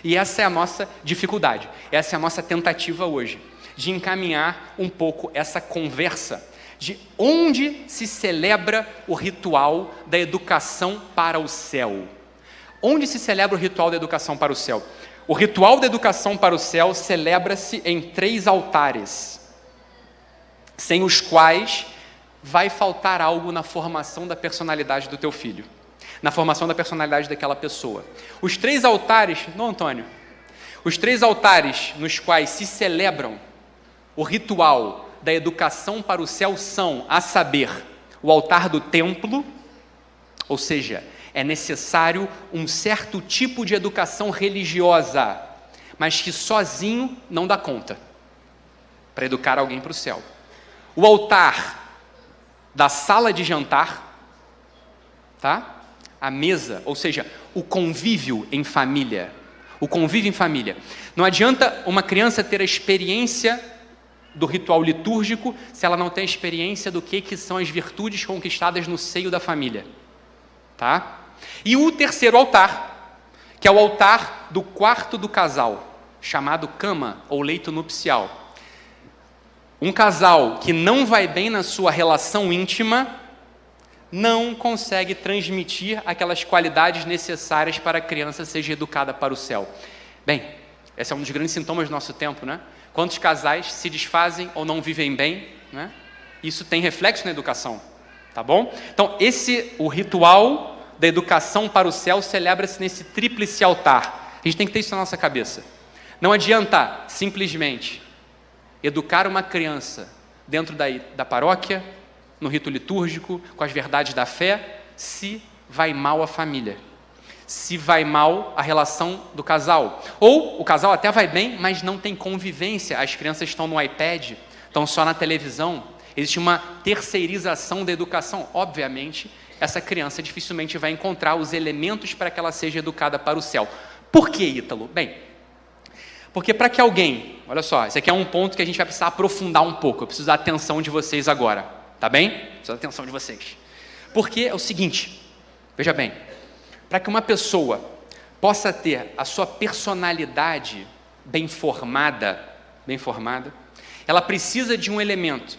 E essa é a nossa dificuldade, essa é a nossa tentativa hoje, de encaminhar um pouco essa conversa de onde se celebra o ritual da educação para o céu. Onde se celebra o ritual da educação para o céu? O ritual da educação para o céu celebra-se em 3 altares, sem os quais vai faltar algo na formação da personalidade do teu filho, na formação da personalidade daquela pessoa. Os 3 altares, não, Antônio, os 3 altares nos quais se celebram o ritual da educação para o céu são, a saber, o altar do templo, ou seja, é necessário um certo tipo de educação religiosa, mas que sozinho não dá conta, para educar alguém para o céu. O altar da sala de jantar, tá? A mesa, ou seja, o convívio em família. O convívio em família. Não adianta uma criança ter a experiência do ritual litúrgico se ela não tem a experiência do que são as virtudes conquistadas no seio da família. Tá? E o terceiro altar, que é o altar do quarto do casal, chamado cama ou leito nupcial. Um casal que não vai bem na sua relação íntima não consegue transmitir aquelas qualidades necessárias para a criança seja educada para o céu. Bem, esse é um dos grandes sintomas do nosso tempo, né? Quantos casais se desfazem ou não vivem bem, né? Isso tem reflexo na educação, tá bom? Então, o ritual da educação para o céu celebra-se nesse tríplice altar. A gente tem que ter isso na nossa cabeça. Não adianta simplesmente educar uma criança dentro da paróquia, no rito litúrgico, com as verdades da fé, se vai mal a família, se vai mal a relação do casal. Ou o casal até vai bem, mas não tem convivência, as crianças estão no iPad, estão só na televisão, existe uma terceirização da educação. Obviamente, essa criança dificilmente vai encontrar os elementos para que ela seja educada para o céu. Por que, Ítalo? Bem, porque para que alguém, olha só, esse aqui é um ponto que a gente vai precisar aprofundar um pouco, eu preciso da atenção de vocês agora, tá bem? Preciso da atenção de vocês. Porque é o seguinte, veja bem, para que uma pessoa possa ter a sua personalidade bem formada, ela precisa de um elemento,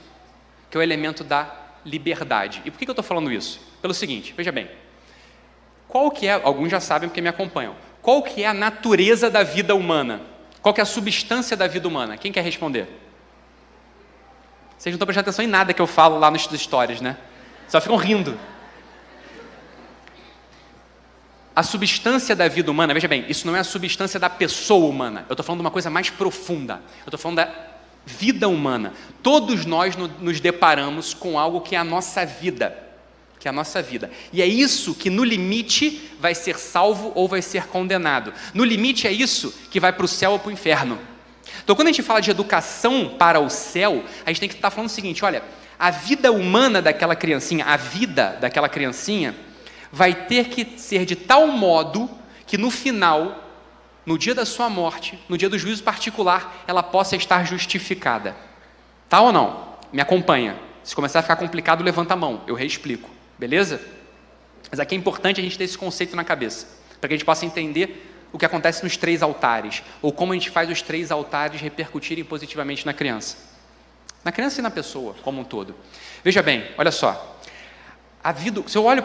que é o elemento da liberdade. E por que eu estou falando isso? Pelo seguinte, veja bem, qual que é, alguns já sabem porque me acompanham, qual que é a natureza da vida humana? Qual que é a substância da vida humana? Quem quer responder? Vocês não estão prestando atenção em nada que eu falo lá nos stories, né? Só ficam rindo. A substância da vida humana, veja bem, isso não é a substância da pessoa humana. Eu estou falando de uma coisa mais profunda. Eu estou falando da vida humana. Todos nós nos deparamos com algo que é a nossa vida. E é isso que no limite vai ser salvo ou vai ser condenado. No limite é isso que vai para o céu ou para o inferno. Então quando a gente fala de educação para o céu, a gente tem que estar falando o seguinte, olha, a vida humana daquela criancinha, vai ter que ser de tal modo que no final, no dia da sua morte, no dia do juízo particular, ela possa estar justificada. Tá ou não? Me acompanha. Se começar a ficar complicado, levanta a mão, eu reexplico. Beleza? Mas aqui é importante a gente ter esse conceito na cabeça, para que a gente possa entender o que acontece nos 3 altares, ou como a gente faz os 3 altares repercutirem positivamente na criança e na pessoa como um todo. Veja bem, olha só, a vida, se eu olho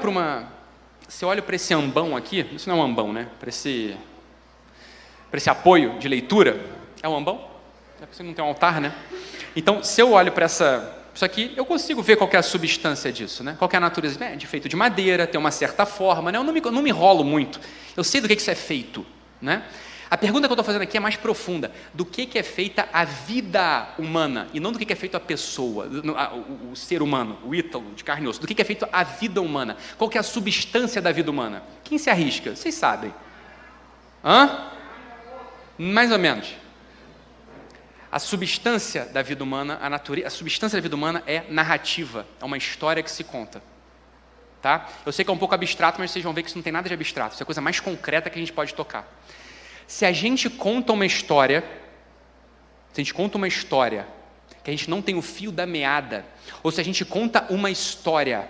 para esse ambão aqui, isso não é um ambão, né? Para esse apoio de leitura, é um ambão? É porque você não tem um altar, né? Então, se eu olho para isso aqui, eu consigo ver qual que é a substância disso, né? Qual que é a natureza? É de feito de madeira, tem uma certa forma, né? Eu não me enrolo muito, eu sei do que isso é feito, né? A pergunta que eu estou fazendo aqui é mais profunda, do que é feita a vida humana, e não do que é feito a pessoa, o ser humano, o Ítalo, de carne e osso, do que é feito a vida humana, qual que é a substância da vida humana? Quem se arrisca? Vocês sabem. Hã? Mais ou menos. A substância da vida humana, a substância da vida humana é narrativa, é uma história que se conta. Tá? Eu sei que é um pouco abstrato, mas vocês vão ver que isso não tem nada de abstrato, isso é a coisa mais concreta que a gente pode tocar. Se a gente conta uma história, que a gente não tem o fio da meada, ou se a gente conta uma história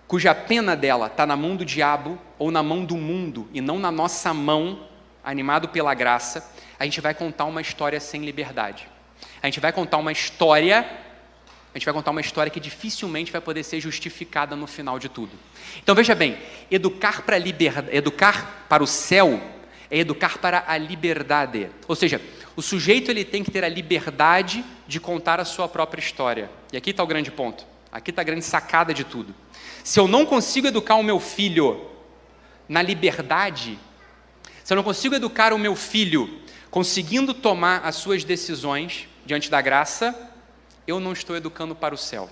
cuja pena dela está na mão do diabo ou na mão do mundo e não na nossa mão, animado pela graça, a gente vai contar uma história sem liberdade. A gente vai contar uma história que dificilmente vai poder ser justificada no final de tudo. Então veja bem, educar para o céu é educar para a liberdade. Ou seja, o sujeito ele tem que ter a liberdade de contar a sua própria história. E aqui está o grande ponto. Aqui está a grande sacada de tudo. Se eu não consigo educar o meu filho na liberdade, se eu não consigo educar o meu filho conseguindo tomar as suas decisões diante da graça, eu não estou educando para o céu.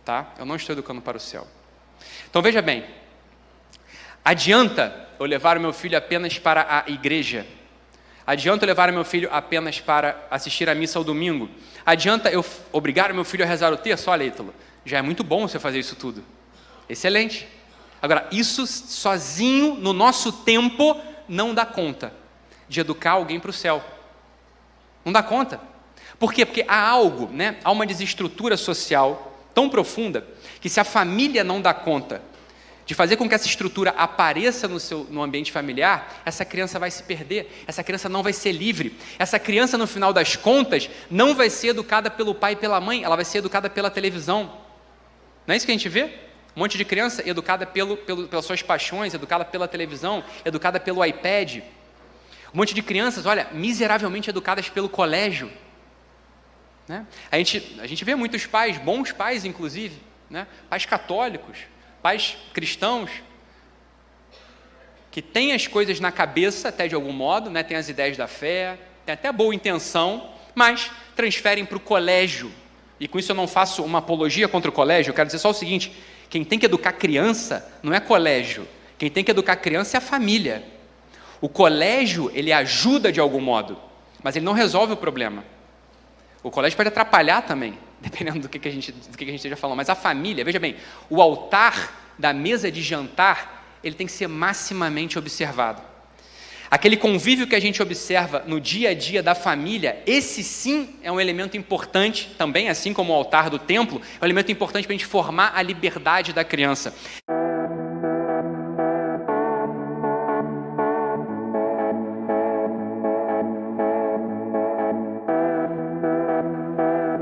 Tá? Eu não estou educando para o céu. Então veja bem, adianta eu levar o meu filho apenas para a igreja? Adianta eu levar o meu filho apenas para assistir a missa ao domingo? Adianta eu obrigar o meu filho a rezar o terço? Olha, Ítalo, já é muito bom você fazer isso tudo. Excelente. Agora, isso sozinho, no nosso tempo, não dá conta de educar alguém para o céu. Não dá conta. Por quê? Porque há algo, né? Há uma desestrutura social tão profunda que se a família não dá conta de fazer com que essa estrutura apareça no ambiente familiar, essa criança vai se perder, essa criança não vai ser livre, essa criança, no final das contas, não vai ser educada pelo pai e pela mãe, ela vai ser educada pela televisão. Não é isso que a gente vê? Um monte de criança educada pelas suas paixões, educada pela televisão, educada pelo iPad. Um monte de crianças, olha, miseravelmente educadas pelo colégio. Né? A gente vê muitos pais, bons pais inclusive, né? Pais católicos, pais cristãos, que têm as coisas na cabeça até de algum modo, né? Têm as ideias da fé, têm até boa intenção, mas transferem para o colégio. E com isso eu não faço uma apologia contra o colégio, eu quero dizer só o seguinte: quem tem que educar criança não é colégio, quem tem que educar criança é a família. O colégio, ele ajuda de algum modo, mas ele não resolve o problema. O colégio pode atrapalhar também, dependendo do que a gente esteja falando, mas a família, veja bem, o altar da mesa de jantar, ele tem que ser maximamente observado. Aquele convívio que a gente observa no dia a dia da família, esse sim é um elemento importante, também assim como o altar do templo, é um elemento importante para a gente formar a liberdade da criança.